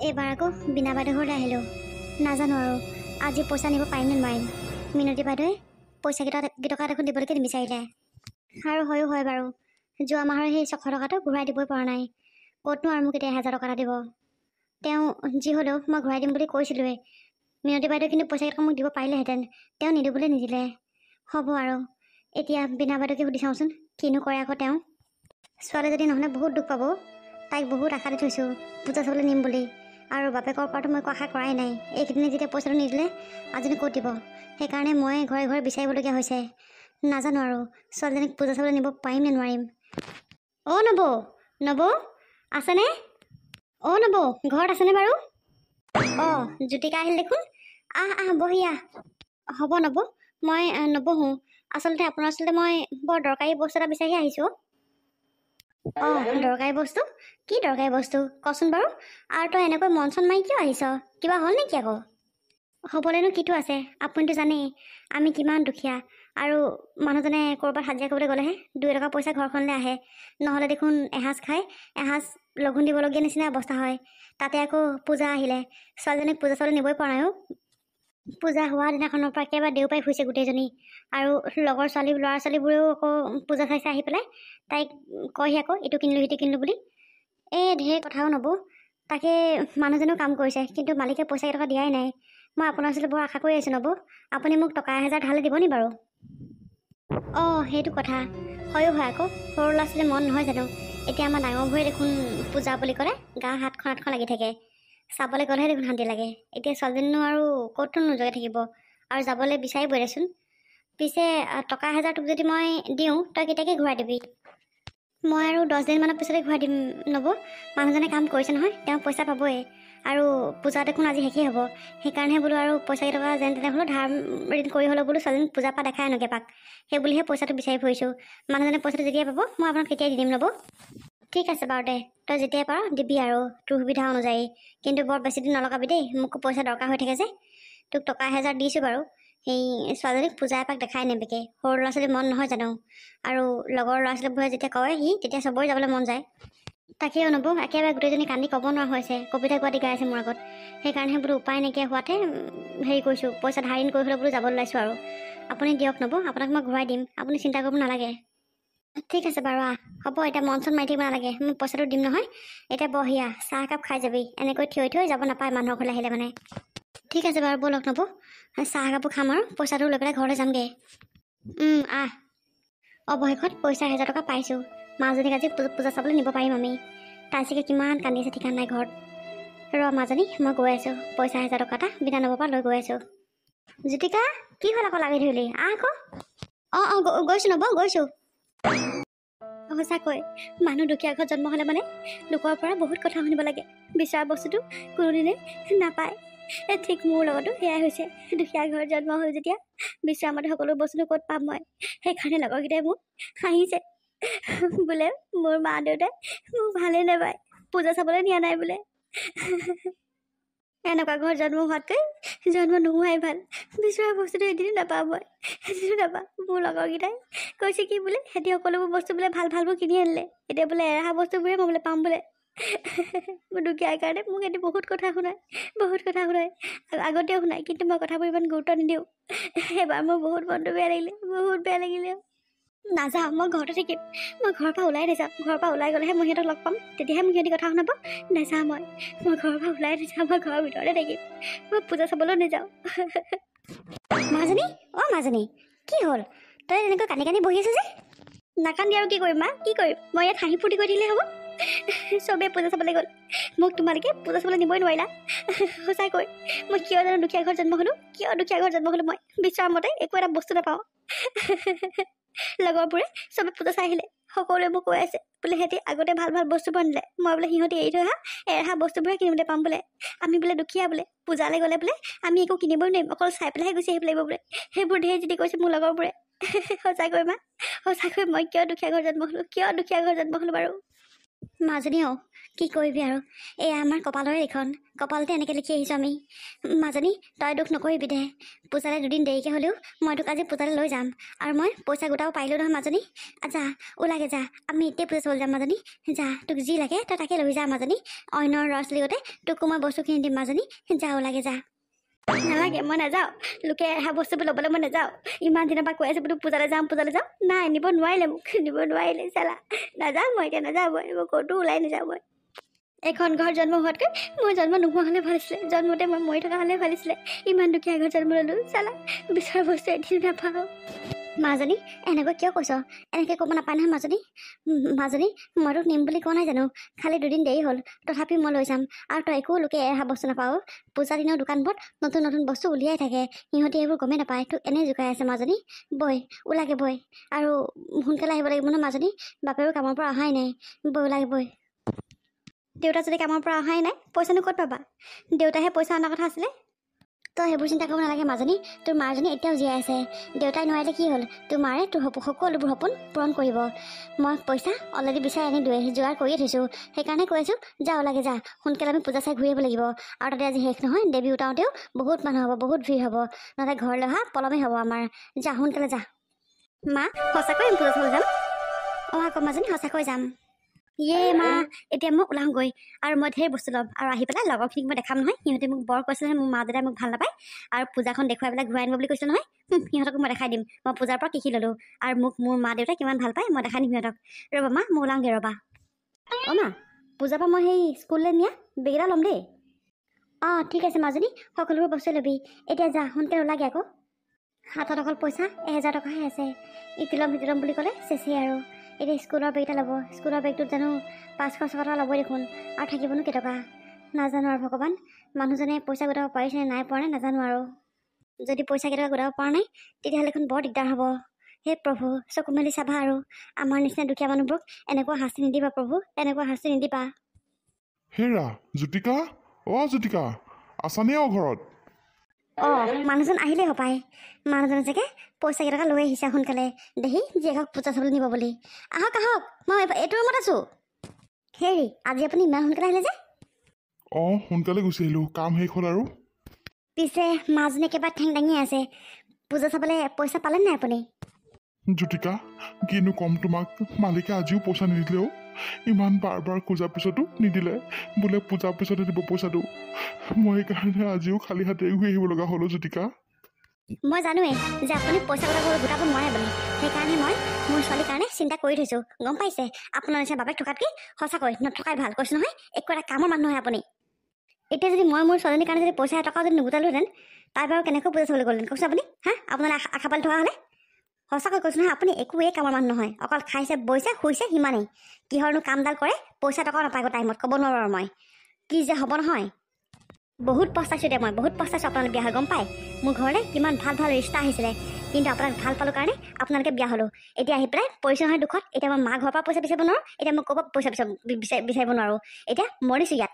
এইবাৰ আকৌ বিনা বাইদেউ ঘৰলৈ আহিলোঁ। নাজানো আৰু আজি পইচা নিব পাৰিম নে নোৱাৰিম। মিনতি বাইদেৱে পইচা কেইটকা দেখোন দিবলৈকে নিবিচাৰিলে। আৰু হয়ো হয় বাৰু, যোৱা মাহৰ সেই 600 টকাটো ঘূৰাই দিবই পৰা নাই। ক'তনো আৰু মোক এতিয়া 1000 টকা এটা দিব। তেওঁ যি হ'লেও মই ঘূৰাই দিম বুলি কৈছিলোঁৱেই। মিনতি বাইদেৱে কিন্তু পইচা কেইটকা মোক দিব পাৰিলেহেঁতেন, তেওঁ নিদিবলৈ নিদিলে। হ'ব আৰু এতিয়া বিনা বাইদেউকে সুধি চাওঁচোন কিনো কৰে আকৌ তেওঁ। ছোৱালী যদি নহ'লে বহুত দুখ পাব। তাইক বহুত আশা দি থৈছোঁ পূজা চাবলৈ নিম বুলি, আৰু বাপেকৰ পৰাটো মই একো আশা কৰাই নাই। এইকেইদিনে যেতিয়া পইচাটো নিদিলে আজিনো ক'ত দিব। সেইকাৰণে মই ঘৰে ঘৰে বিচাৰিবলগীয়া হৈছে। নাজানো আৰু ছোৱালীজনীক পূজা চাবলৈ নিব পাৰিম নে নোৱাৰিম। অ' নবৌ, নবৌ আছেনে? অ' নবৌ ঘৰত আছেনে বাৰু? অঁ জ্যোতিকা আহিল দেখোন। বহি আহ। হ'ব নবৌ, মই নবহোঁ। আচলতে মই বৰ দৰকাৰী বস্তু এটা বিচাৰি আহিছোঁ। অঁ দৰকাৰী বস্তু? কি দৰকাৰী বস্তু কচোন বাৰু। আৰু তই এনেকৈ মন চন মাৰি কিয় আহিছ? কিবা হ'ল নেকি আকৌ? হ'বলৈনো কিটো আছে, আপুনিতো জানেই আমি কিমান দুখীয়া। আৰু মানুহজনে ক'ৰবাত হাজিৰা কৰিবলৈ গ'লেহে 2 টকা পইচা ঘৰখনলৈ আহে, নহ'লে দেখোন এসাঁজ খাই এসাঁজ লঘোণ দিবলগীয়া নিচিনা অৱস্থা হয়। তাতে আকৌ পূজা আহিলে, ছোৱালীজনীক পূজা চাবলৈ নিবই পৰা নাই। পূজা হোৱা দিনাখনৰ পৰা একেবাৰে দেওপাই ফুৰিছে গোটেইজনী। আৰু লগৰ ল'ৰা ছোৱালীবোৰেও আকৌ পূজা চাইছে আহি পেলাই তাইক কয়হি আকৌ ইটো কিনিলোঁ সিটো কিনিলোঁ বুলি। ঢেৰ কথাও নবৌ। তাকে মানুহজনেও কাম কৰিছে, কিন্তু মালিকে পইচা কেইটকা দিয়াই নাই। মই আপোনাৰ ওচৰলৈ বৰ আশা কৰি আহিছোঁ নবৌ। আপুনি মোক টকা 1000 ধাৰলৈ দিব নি বাৰু? অঁ সেইটো কথা। হয়ো হয় আকৌ, সৰু ল'ৰা ছোৱালী মন নহয় জানো। এতিয়া আমাৰ ডাঙৰবোৰে দেখোন পূজা বুলি ক'লে গা হাতখন লাগি থাকে। চাবলৈ গ'লেহে দেখোন শান্তি লাগে। এতিয়া ছোৱালীজনীনো আৰু ক'তনো নোজোৱাকৈ থাকিব, আৰু যাবলৈ বিচাৰিবই দেচোন। পিছে টকা 1000 তোক যদি মই দিওঁ তই কেতিয়াকৈ ঘূৰাই দিবি? মই আৰু 10 দিনমানৰ পিছতে ঘূৰাই দিম নবৌ। মানুহজনে কাম কৰিছে নহয়, তেওঁ পইচা পাবই। আৰু পূজা দেখোন আজি শেষেই হ'ব। সেইকাৰণেহে বোলো আৰু পইচা কেইটকা যেন তেনে হ'লেও ধাৰ ঋণ কৰি হ'লেও বোলো ছোৱালীজনীক পূজাৰ পৰা দেখাই আনোগৈ পাক। সেই বুলিহে পইচাটো বিচাৰি ফুৰিছোঁ। মানুহজনে পইচাটো যেতিয়াই পাব মই আপোনাক তেতিয়াই দি দিম নবৌ। ঠিক আছে বাৰু দে, তই যেতিয়াই পাৰ দিবি আৰু তোৰ সুবিধা অনুযায়ী। কিন্তু বৰ বেছি দিন নলগাবি দেই, মোকো পইচা দৰকাৰ হৈ থাকে যে। তোক টকা 1000 দিছোঁ বাৰু। সেই ছোৱালীজনীক পূজা এপাক দেখাই নেবেকে। সৰু ল'ৰা ছোৱালী মন নহয় জানো। আৰু লগৰ ল'ৰা ছোৱালীবোৰে যেতিয়া কয়হি তেতিয়া চবৰে যাবলৈ মন যায়। তাকেও নবৌ, একেবাৰে গোটেইজনী কান্দি ক'ব নোৱাৰা হৈছে, কবিতা গোৱাতি গাই আছে মোৰ আগত। সেইকাৰণেহে বোলো উপায় নাইকিয়া হোৱাতে হেৰি কৰিছোঁ, পইচা ধাৰ ঋণ কৰি হ'লেও বোলো যাবলৈ ওলাইছোঁ আৰু। আপুনি দিয়ক নবৌ, আপোনাক মই ঘূৰাই দিম, আপুনি চিন্তা কৰিব নালাগে। ঠিক আছে বাৰু হ'ব। এতিয়া মন চন মাৰি থাকিব নালাগে, মই পইচাটো দিম নহয়। এতিয়া বহিয়া চাহ একাপ খাই যাবি, এনেকৈ থিয় যাব নাপায় মানুহৰ ঘৰলৈ আহিলে মানে। ঠিক আছে বাৰু ব'লক নবৌ, চাহ একাপো খাম আৰু পইচাটো লৈ পেলাই ঘৰলৈ যামগৈ। অৱশেষত পইচা 1000 টকা পাইছোঁ। মাজনীক আজি পূজা চাবলৈ নিব পাৰিম আমি। তাই চাগে কিমান কান্দি আছে ঠিকান নাই ঘৰত। মাজনী মই গৈ আছোঁ, পইচা 1000 টকা এটা বিনা নবৰ পৰা লৈ গৈ আছোঁ। জ্যোতিকা কি হ'ল আকৌ লাগি ধৰিলি? আকৌ গৈছোঁ নবৌ, গৈছোঁ। সঁচাকৈ মানুহ দুখীয়া ঘৰত জন্ম হ'লে মানে লোকৰ পৰা বহুত কথা শুনিব লাগে। বিচৰা বস্তুটো কোনোদিনে নাপায়। ঠিক মোৰ লগতো সেয়াই হৈছে। দুখীয়া ঘৰত জন্ম হ'ল যেতিয়া বিচৰা মতে সকলো বস্তুটো ক'ত পাম মই। সেইকাৰণে লগৰকেইটাই মোক হাঁহিছে বোলে মোৰ মা দেউতাই মোক ভালেই নাপায়, পূজা চাবলৈ নিয়া নাই বোলে। এনেকুৱা ঘৰত জন্ম হোৱাতকৈ জন্ম নোহোৱাই ভাল। বিচৰা বস্তুটো এদিনো নাপাওঁ মই, এদিনো নাপাওঁ। মোৰ লগৰকেইটাই কৈছে কি বোলে সিহঁতি সকলোবোৰ বস্তু বোলে ভালবোৰ কিনি আনিলে, এতিয়া বোলে এৰাহা বস্তুবোৰে মই বোলে পাম বোলে। মোৰ দুখীয়াৰ কাৰণে মোক সিহঁতি বহুত কথা শুনায়। আগতেও শুনায়, কিন্তু মই কথাবোৰ ইমান গুৰুত্ব নিদিওঁ। এবাৰ মোৰ বহুত মনটো বেয়া লাগিলে। নাযাওঁ, মই ঘৰতে থাকিম। মই ঘৰৰ পৰা ওলাই নাযাওঁ। ঘৰৰ পৰা ওলাই গ'লেহে মই সিহঁতক লগ পাম, তেতিয়াহে মোক সিহঁতি কথা শুনাব। নাযাওঁ মই ঘৰৰ পৰা ওলাই নাযাওঁ, মই ঘৰৰ ভিতৰতে থাকিম। মই পূজা চাবলৈ নাযাওঁ। মাজনী মাজনী কি হ'ল? তই এনেকৈ কান্দি বহি আছ যে? নাকান্দি আৰু কি কৰিম মা, কি কৰিম? মই ইয়াত হাঁহি ফূৰ্তি কৰি থাকিলে হ'ব? চবেই পূজা চাবলৈ গ'ল, মোক তোমালোকে পূজা চাবলৈ নিবই নোৱাৰিলা। সঁচাকৈ মই কিয় জানো দুখীয়া ঘৰত জন্ম হ'লোঁ মই। বিচৰা মতে একো এটা বস্তু নাপাওঁ। লগৰবোৰে চবে পূজা চাই আহিলে, সকলোৱে মোক কৈ আছে বোলে সিহঁতি আগতে ভাল বস্তুবোৰ আনিলে, মই বোলে সিহঁতি এৰি থৈ এৰাহা বস্তুবোৰহে কিনিবলৈ পাম বোলে। আমি বোলে দুখীয়া বোলে, পূজালৈ গ'লে বোলে আমি একো কিনিবই নোৱাৰিম, অকল চাই পেলাইহে গুচি আহিব লাগিব বোলে। সেইবোৰ ঢেৰ যদি কৈছে মোৰ লগৰবোৰে। সঁচাকৈ মই কিয় দুখীয়া ঘৰত জন্ম হ'লোঁ বাৰু? মাজনী কি কৰিবি আৰু এয়া আমাৰ কপালৰে লিখন কপালতে এনেকৈ লিখি আহিছোঁ আমি মাজনী তই দুখ নকৰিবি দে পূজালৈ দুদিন দেৰিকৈ হ'লেও মই তোক আজি পূজালৈ লৈ যাম আৰু মই পইচা গোটাব পাৰিলোঁ নহয় মাজনী যা ওলাগে যা আমি এতিয়া পূজা চলি যাম মাজনী যা তোক যি লাগে তই তাকে লৈ যা মাজনী অন্যৰ ল'ৰা ছোৱালীগতে তোকো মই বস্তুখিনি দিম মাজনী যা ওলাগে যা নালাগে মই নাযাওঁ লোকে এহা বস্তুবোৰ ল'বলৈ মই নাযাওঁ ইমান দিনৰ পৰা কৈ আছে বোলো পূজালৈ যাওঁ নাই নিব নোৱাৰিলে মোক নিব নোৱাৰিলে চালা নাযাওঁ মই এতিয়া নাযাওঁ মই ক'তো ওলাই নাযাওঁ মই এখন ঘৰ জন্ম হোৱাতকৈ মই জন্ম নোহোৱা হ'লে ভাল আছিলে জন্মতে মই মৰি থকা হ'লে ভাল আছিলে ইমান দুখীয়া ঘৰত জন্ম ল'লোঁ চালা বিচৰা বস্তু এদিন নাপাওঁ মাজনী এনেকৈ কিয় কৈছ এনেকৈ ক'ব নাপায় নহয় মাজনী মই তোক নিম বুলি কোৱা নাই জানো খালি দুদিন দেৰি হ'ল তথাপি মই লৈ যাম আৰু তই একো লোকে এৰা বস্তু নাপাওঁ পূজা দিনৰ দোকানবোৰত নতুন নতুন বস্তু উলিয়াই থাকে সিহঁতি এইবোৰ গমেই নাপায় তোক এনেই জোকাই আছে মাজনী বৈ ওলাগে বৈ আৰু সোনকালে আহিব লাগিব নহয় মাজনী বাপেৰো কামৰ পৰা অহাই নাই বৈ ওলাগে বৈ দেউতা যদি কামৰ পৰা অহাই নাই পইচানো ক'ত পাবা দেউতাহে পইচা অনাৰ কথা আছিলে তই সেইবোৰ চিন্তা কৰিব নালাগে মাজনী তোৰ মাৰজনী এতিয়াও জীয়াই আছে দেউতাই নোৱাৰিলে কি হ'ল তোৰ মাৰে তোৰ সকলোবোৰ সপোন পূৰণ কৰিব মই পইচা অলৰেডি বিচাৰি আনি যোগাৰ কৰিয়ে থৈছোঁ সেইকাৰণে কৈ আছোঁ যা ওলাগে যা সোনকালে আমি পূজা চাই ঘূৰি আহিব লাগিব আৰু তাতে আজি শেষ নহয় দেৱী উঠাওঁতেও বহুত মানুহ হ'ব বহুত ভিৰ হ'ব নহ'লে ঘৰলৈ অহা পলমেই হ'ব আমাৰ যা সোনকালে যা মা সঁচাকৈ আমি পূজা চাবলৈ যাম অঁ আকৌ মাজনী সঁচাকৈ যাম মা এতিয়া মই ওলাওঁগৈ আৰু মই ঢেৰ বস্তু ল'ম আৰু আহি পেলাই লগৰখিনিক মই দেখাম নহয় সিহঁতে মোক বৰ কৈছিলে মোৰ মা দেউতাই মোক ভাল নাপায় আৰু পূজাখন দেখুৱাই পেলাই ঘূৰাই আনিব বুলি কৈছে নহয় সিহঁতকো মই দেখাই দিম মই পূজাৰ পৰা কি ল'লোঁ আৰু মোক মোৰ মা দেউতাই কিমান ভাল পায় মই দেখাই দিম সিহঁতক ৰ'বা মা মই ওলাওঁগৈ ৰ'বা অঁ মা পূজাৰ পৰা মই সেই স্কুললৈ নিয়া বেগেটা ল'ম দেই অঁ ঠিক আছে মাজনী সকলোবোৰ বস্তু ল'বি এতিয়া যা সোনকালে ওলাগে আকৌ হাতত অকল পইচা 1000 টকাহে আছে ইটো ল'ম বুলি ক'লে চেচেই আৰু এতিয়া স্কুলৰ বেগ এটা ল'ব স্কুলৰ বেগটোত জানো 500-600 টকা ল'ব দেখোন আৰু থাকিবনো কেইটকা নাজানো আৰু ভগৱান মানুহজনে পইচা গোটাব পাৰিছে নাই পৰা নাই নাজানো আৰু যদি পইচা কেইটকা গোটাব পৰা নাই তেতিয়াহ'লেখন বৰ দিগদাৰ হ'ব হে প্ৰভু চকু মেলি চাবা আৰু আমাৰ নিচিনা দুখীয়া মানুহবোৰক এনেকুৱা শাস্তি নিদিবা প্ৰভু এনেকুৱা শাস্তি নিদিবা হেৰা জ্যোতিকা জ্যোতিকা আছানে ঘৰত অঁ মানুহজন আহিলেই হপায় মানুহজনে চাগে পইচা কেইটকা লৈ আহিছে সোনকালে দেহি জীয়েকক পূজা চাবলৈ নিব বুলি আহক মই এইটো ৰুমত আছোঁ হেৰি আজি আপুনি ইমান সোনকালে আহিলে যে সোনকালে গুচি আহিলোঁ কাম শেষ হ'ল আৰু পিছে মাজনী একেবাৰে ঠেং দাঙি আছে পূজা চাবলৈ পইচা পালে নাই আপুনি জ্যোতিকা কিনো ক'ম তোমাক মালিকে আজিও পইচা নিদিলেও ইমান বাৰ খোজাৰ পিছতো নিদিলে বোলে পূজাৰ পিছতে দিব পইচাটো মই সেইকাৰণে আজিও খালী হাতে ঘূৰি আহিব লগা হ'লো জ্যোতিকা মই জানোৱেই যে আপুনি পইচা গোটাব নোৱাৰে বুলি সেইকাৰণে মই মোৰ ছোৱালীৰ কাৰণে চিন্তা কৰি থৈছোঁ গম পাইছে আপোনাৰ নিচিনা বাপেক থকাতকৈ সঁচাকৈ নথকাই ভাল কৈছোঁ নহয় একো এটা কামৰ মানুহ নহয় আপুনি এতিয়া যদি মই মোৰ ছোৱালীৰ কাৰণে যদি পইচা এটকা যদি নুগোটালোহেঁতেন তাই বাৰু কেনেকৈ পূজা চাবলৈ গ'লহেঁতেন কৈছোঁ আপুনি আপোনাৰ আশা পালি থকা হ'লে সঁচাকৈ কৈছোঁ নহয় আপুনি একোৱেই কামৰ মানুহ নহয় অকল খাইছে বৈছে শুইছে সিমানেই কিহৰনো কামডাল কৰে পইচা টকাও নাপায় টাইমত ক'ব নোৱাৰোঁ আৰু মই কি যে হ'ব নহয় বহুত পস্তাইছোঁ এতিয়া মই বহুত পস্তাইছোঁ আপোনালোকে বিয়া হৈ গম পায় মোৰ ঘৰলৈ কিমান ভাল ৰিষ্টা আহিছিলে কিন্তু আপোনাক ভাল পালোঁ কাৰণে আপোনালোকে বিয়া হ'লোঁ এতিয়া আহি পেলাই পইচা নহয় দুখত এতিয়া মই মা ঘৰৰ পৰা পইচা বিচাৰিব নোৱাৰোঁ এতিয়া মই ক'ৰবাত পইচা বিচাৰিব নোৱাৰোঁ এতিয়া মৰিছোঁ ইয়াত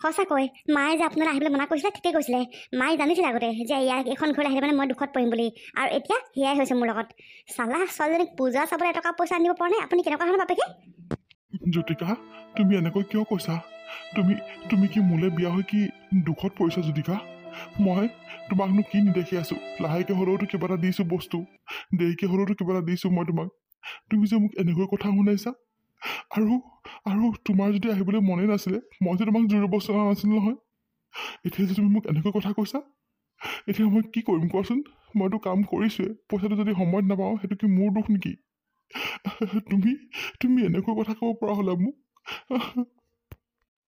সঁচাকৈ মায়ে যে আপোনালৈ আহিবলৈ মনা কৰিছিলে ঠিকেই কৈছিলে মায়ে জানিছিলে আগতে যে ইয়াৰ এইখন ঘৰলৈ আহিলে মানে মই দুখত পৰিম বুলি আৰু এতিয়া সেয়াই হৈছে মোৰ লগত চালা ছোৱালীজনীক পূজা চাবলৈ এটকা পইচা আনিব পৰা নাই আপুনি কেনেকুৱা ধৰণৰ বাপেকে জ্যোতিকা তুমি এনেকৈ কিয় কৈছা তুমি কি মোলৈ বিয়া হৈ কি দুখত পৰিছা জ্যোতিকা মই তোমাকনো কি নেদেখি আছোঁ লাহেকৈ হ'লেওতো কিবা এটা দিছোঁ বস্তু দেৰিকৈ হ'লেওতো কিবা এটা দিছোঁ মই তোমাক তুমি যে মোক এনেকৈ কথা শুনাইছা আৰু তোমাৰ যদি আহিবলৈ মনে নাছিলে মই যে তোমাক জোৰ বস্তু অনা নাছিলোঁ নহয় এতিয়া যে তুমি মোক এনেকৈ কথা কৈছা এতিয়া মই কি কৰিম কোৱাচোন মইতো কাম কৰিছোঁৱে পইচাটো যদি সময়ত নাপাওঁ সেইটো কি মোৰ দুখ নেকি তুমি এনেকৈ কথা ক'ব পৰা হ'লা মোক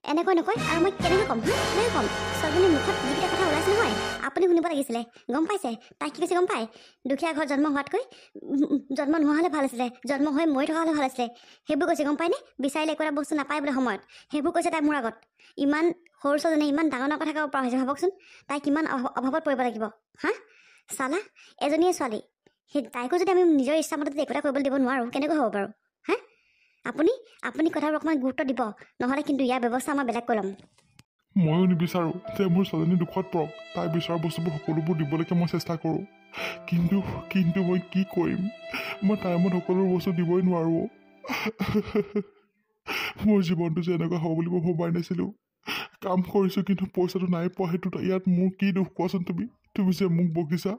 এনেকৈ নকয় আৰু মই কেনেকৈ ক'ম কেনেকৈ ক'ম ছোৱালীজনীৰ মুখত যিকেইটা কথা ওলাইছে নহয় আপুনি শুনিব লাগিছিলে গম পাইছে তাই কি কৈছে গম পায় দুখীয়া ঘৰত জন্ম হোৱাতকৈ জন্ম নোহোৱা হ'লে ভাল আছিলে জন্ম হৈ মৰি থকা হ'লে ভাল আছিলে সেইবোৰ কৈছে গম পায়নে বিচাৰিলে একো এটা বস্তু নাপায় বোলে সময়ত সেইবোৰ কৈছে তাই মোৰ আগত ইমান সৰু ছোৱালীজনী ইমান ডাঙৰ কথা ক'ব পৰা হৈছে ভাবকচোন তাই কিমান অভাৱত পৰিব লাগিব চালা এজনীয়ে ছোৱালী সেই তাইকো যদি আমি নিজৰ ইচ্ছামতে যদি একো এটা কৰিবলৈ দিব নোৱাৰোঁ কেনেকৈ হ'ব বাৰু আপুনি কথাবোৰ অকণমান গুৰুত্ব দিব নহ'লে কিন্তু ইয়াৰ ব্যৱস্থা মই বেলেগকৈ ল'ম ময়ো নিবিচাৰোঁ যে মোৰ ছোৱালীজনী দুখত পৰক তাই বিচৰা বস্তুবোৰ সকলোবোৰ দিবলৈকে মই চেষ্টা কৰোঁ কিন্তু মই কি কৰিম মই টাইমত সকলোবোৰ বস্তু দিবই নোৱাৰোঁ মোৰ জীৱনটো যে এনেকুৱা হ'ব বুলি মই ভবাই নাছিলোঁ। কাম কৰিছোঁ কিন্তু পইচাটো নাই পোৱা, সেইটো ইয়াত মোৰ কি দুখ কোৱাচোন তুমি। তুমি যে মোক বকিছা,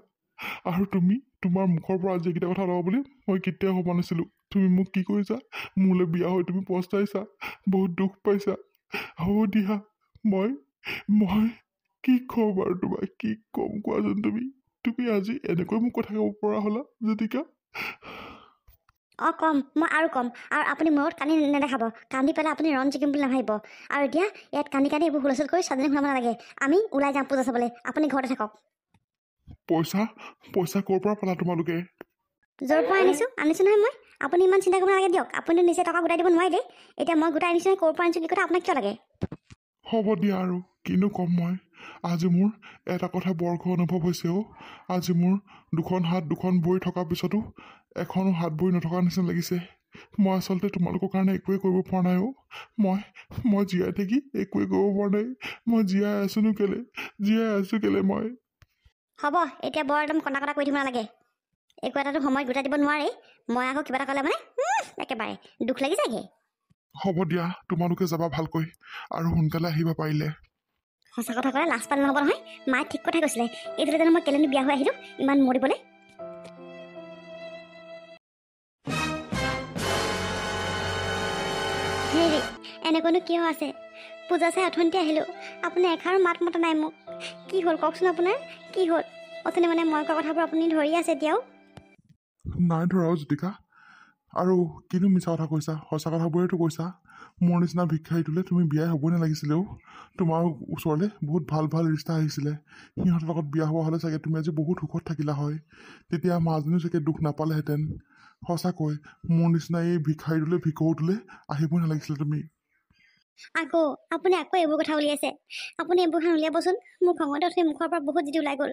আৰু তুমি তোমাৰ মুখৰ পৰা আজি এইকেইটা কথা ওলাব বুলি মই কেতিয়াও ভবা নাছিলোঁ। তুমি মোক কি কৰিছা, মোলৈ বিয়া হৈ তুমি পস্তাইছা, বহুত দুখ পাইছা। হ'ব দিয়া, মই কি ক'ম আৰু তোমাক, কি ক'ম কোৱাচোন তুমি। তুমি আজি এনেকৈ মোক কথা ক'ব পৰা হ'লা জ্যোতিকা। অঁ কম, মই আৰু কম। আৰু আপুনি মূৰত কান্দি নেদেখাব, কান্দি পেলাই আপুনি ৰণ জিকিম বুলি নাভাবিব। আৰু এতিয়া ইয়াত কান্দি কান্দি এইবোৰ হুলস্থুল কৰি ছোৱালীজনী শুনাব নালাগে। আমি ওলাই যাম পূজা চাবলৈ, আপুনি ঘৰতে থাকক। পইচা ক'ৰ পৰা পালা তোমালোকে? য'ৰ পৰা আনিছোঁ নহয় মই। আপুনি ইমান চিন্তা কৰিব নালাগে দিয়ক, আপুনি নিজে টকা গোটাই দিব নোৱাৰিলে। এতিয়া মই গোটাই আনিছোঁ, ক'ৰ পৰা আনিছোঁ কি কথা আপোনাক কিয় লাগে? হ'ব দিয়া, আৰু কিনো ক'ম মই। আজি মোৰ এটা কথা বৰকৈ অনুভৱ হৈছে অ'। আজি মোৰ দুখন হাত দুখন ভৰি থকাৰ পিছতো এখনো হাত ভৰি নথকা নিচিনা লাগিছে। মই আচলতে তোমালোকৰ কাৰণে একোৱেই কৰিব পৰা নাই অ'। মই জীয়াই থাকি একোৱেই কৰিব পৰা নাই। মই জীয়াই আছোঁ কেলে মই। হ'ব, এতিয়া বৰ একদম কটা কৰি দিব নালাগে। একো এটাতো সময় গোটাই দিব নোৱাৰে। মই আকৌ কিবা এটা ক'লে মানে একেবাৰে দুখ লাগি যায়গৈ। হ'ব দিয়া, তোমালোকে যাবা ভালকৈ, আৰু সোনকালে আহিবা পাৰিলে। সঁচা কথা ক'লে লাজ পালে নহ'ব নহয়। মায়ে ঠিক কথাই কৈছিলে, এইটোলৈ জানো মই কেলেনো বিয়া হৈ আহিলোঁ ইমান মৰিবলৈ। হেৰি, এনেকৈনো কিয় আছে? পূজা চাই অথনিতে আহিলোঁ, আপুনি এষাৰো মাত মতা নাই মোক। কি হ'ল কওকচোন, আপোনাৰ কি হ'ল? অথনি মানে মই কোৱা কথাবোৰ আপুনি ধৰি আছে এতিয়াও? নাই ধৰাও জ্যোতিকা, আৰু কিনো মিছা কথা কৈছা, সঁচা কথাবোৰেতো কৈছা। মোৰ নিচিনা ভিক্ষাৰীটোলৈ তুমি বিয়াই হ'বই নালাগিছিলেও। তোমাৰ ওচৰলৈ বহুত ভাল ভাল ৰিষ্টা আহিছিলে, সিহঁতৰ লগত বিয়া হোৱা হ'লে চাগে তুমি আজি বহুত সুখত থাকিলা হয়। তেতিয়া মাজনীও চাগে দুখ নাপালেহেঁতেন। সঁচাকৈ মোৰ নিচিনা এই ভিক্ষাৰীটোলৈ ভিকৌটোলৈ আহিবই নালাগিছিলে তুমি। আপুনি আকৌ এইবোৰ কথা উলিয়াইছে। আপুনি এইবোৰ কথা উলিয়াবচোন। মোৰ খঙতে উঠি মুখৰ পৰা বহুত যিটো ওলাই গ'ল।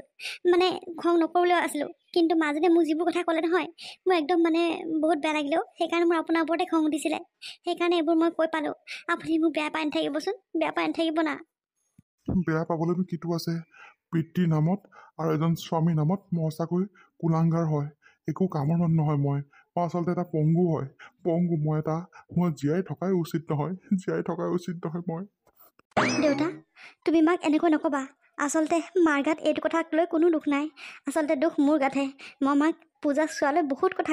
মানে খং নকৰিলেও আছিলোঁ, কিন্তু মাজতে মোক যিবোৰ কথা ক'লে নহয়, মোৰ একদম মানে বহুত বেয়া লাগিলেও। সেইকাৰণে মোৰ আপোনাৰ ওপৰতে খং উঠিছিলে, সেইকাৰণে এইবোৰ মই কৈ পালোঁ। আপুনি মোক বেয়া পাই নাথাকিবচোন, বেয়া পাই নাথাকিব না। বেয়া পাবলৈনো কিটো আছে? পিতৃৰ নামত আৰু এজন স্বামীৰ নামত মই সঁচাকৈ কুলাংগাৰ হয়, একো কামৰ মানুহ নহয়। মই আচলতে এটা পংগু হয়, মই জীয়াই থকাই উচিত নহয় মই। দেউতা, তুমি মাক এনেকৈ নক'বা। আচলতে মাৰ গাত এইটো কথাক লৈ কোনো দুখ নাই, আচলতে দুখ মোৰ গাতহে। মই মাক পূজা চোৱালৈ বহুত কথা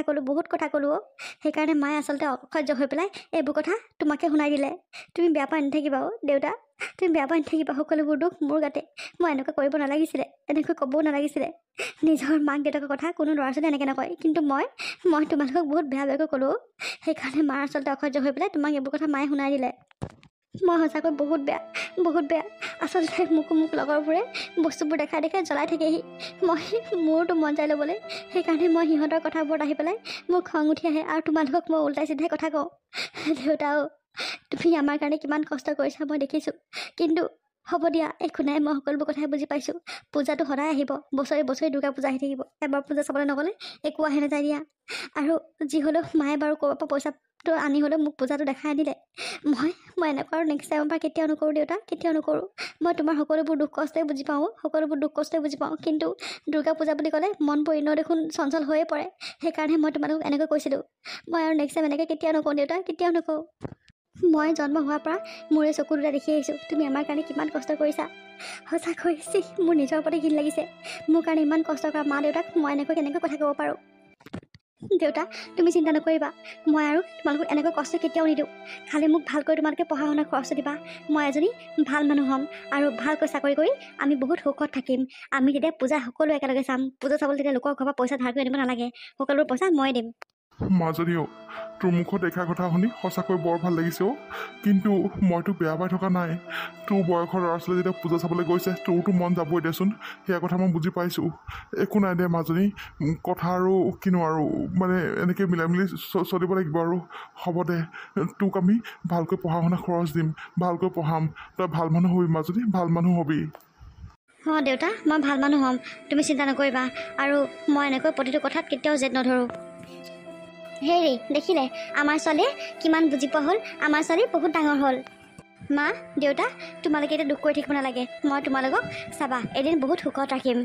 ক'লোঁ অ'। সেইকাৰণে মায়ে আচলতে অসহ্য হৈ পেলাই এইবোৰ কথা তোমাকে শুনাই দিলে। তুমি বেয়া পাই নাথাকিবা অ' দেউতা, তুমি বেয়া পাই নাথাকিবা। সকলোবোৰ দুখ মোৰ গাতে। মই এনেকৈ কৰিব নালাগিছিলে, এনেকৈ ক'বও নালাগিছিলে। নিজৰ মাক দেউতাকৰ কথা কোনো ল'ৰা ছোৱালী এনেকৈ নকয়, কিন্তু মই তোমালোকক বহুত বেয়াকৈ ক'লোঁ। সেইকাৰণে মাৰ আচলতে অসহ্য হৈ পেলাই তোমাক এইবোৰ কথা মায়ে শুনাই দিলে। মই সঁচাকৈ বহুত বেয়া। আচলতে মোক লগৰবোৰে বস্তুবোৰ দেখাই জ্বলাই থাকেহি। মোৰতো মন যায় ল'বলৈ, সেইকাৰণে মই সিহঁতৰ কথাবোৰত আহি পেলাই মোৰ খং উঠি আহে, আৰু তোমালোকক মই উল্টাই চিধাই কথা কওঁ। দেউতাও, তুমি আমাৰ কাৰণে কিমান কষ্ট কৰিছা মই দেখিছোঁ, কিন্তু হ'ব দিয়া, একো নাই। মই সকলোবোৰ কথাই বুজি পাইছোঁ। পূজাটো সদায় আহিব, বছৰি দুৰ্গা পূজা আহি থাকিব। এবাৰ পূজা চাবলৈ নগ'লে একো আহে নাযায় দিয়া। আৰু যি হ'লেও মায়ে বাৰু ক'ৰবাৰ পৰা পইচাটো আনি হ'লেও মোক পূজাটো দেখাই আনিলে। মই এনেকুৱা আৰু নেক্সট টাইমৰ পৰা কেতিয়াও নকৰোঁ দেউতা, কেতিয়াও নকৰোঁ। মই তোমাৰ সকলোবোৰ দুখ কষ্টই বুজি পাওঁ, কিন্তু দুৰ্গা পূজা বুলি ক'লে মনবোৰ এনেও দেখোন চঞ্চল হৈয়ে পৰে। সেইকাৰণে মই তোমালোকক এনেকৈ কৈছিলোঁ। মই আৰু নেক্সট টাইম এনেকৈ কেতিয়াও নকওঁ দেউতা, কেতিয়াও নকওঁ। মই জন্ম হোৱাৰ পৰা মোৰে চকু দুটা দেখি আহিছোঁ তুমি আমাৰ কাৰণে কিমান কষ্ট কৰিছা। সঁচাকৈ মোৰ নিজৰ ওপৰতে ঘিণ লাগিছে। মোৰ কাৰণে ইমান কষ্ট কৰা মা দেউতাক মই এনেকৈ কেনেকৈ কথা ক'ব পাৰোঁ। দেউতা, তুমি চিন্তা নকৰিবা, মই আৰু তোমালোকক এনেকৈ কষ্ট কেতিয়াও নিদিওঁ। খালি মোক ভালকৈ তোমালোকে পঢ়া শুনা খৰচ দিবা। মই এজনী ভাল মানুহ হ'ম, আৰু ভালকৈ চাকৰি কৰি আমি বহুত সুখত থাকিম। আমি তেতিয়া পূজা সকলো একেলগে চাম। পূজা চাবলৈ তেতিয়া লোকৰ ঘৰৰ পৰা পইচা ধাৰ কৰি আনিব নালাগে, সকলোবোৰ পইচা মই দিম। মাজনীও, তোৰ মুখত দেখা কথা শুনি সঁচাকৈ বৰ ভাল লাগিছে অ'। কিন্তু মইতো বেয়া পাই থকা নাই। তোৰ বয়সৰ ল'ৰা ছোৱালী যেতিয়া পূজা চাবলৈ গৈছে, তোৰতো মন যাবই দেচোন। সেয়া কথা মই বুজি পাইছোঁ। একো নাই দে মাজনী, কথা আৰু কিনো আৰু, মানে এনেকৈ মিলাই মিলি চলিব লাগিব আৰু। হ'ব দে, তোক আমি ভালকৈ পঢ়া শুনা খৰচ দিম, ভালকৈ পঢ়াম। তই ভাল মানুহ হ'বি মাজনী, ভাল মানুহ হ'বি। অঁ দেউতা, মই ভাল মানুহ হ'ম, তুমি চিন্তা নকৰিবা। আৰু মই এনেকৈ প্ৰতিটো কথাত কেতিয়াও জেদ নধৰোঁ। হেৰি, দেখিলে আমাৰ ছোৱালীয়ে কিমান বুজি পোৱা হ'ল। আমাৰ ছোৱালী বহুত ডাঙৰ হ'ল। মা দেউতা, তোমালোকে এতিয়া দুখ কৰি থাকিব নালাগে। মই তোমালোকক চাবা এদিন বহুত সুখত ৰাখিম।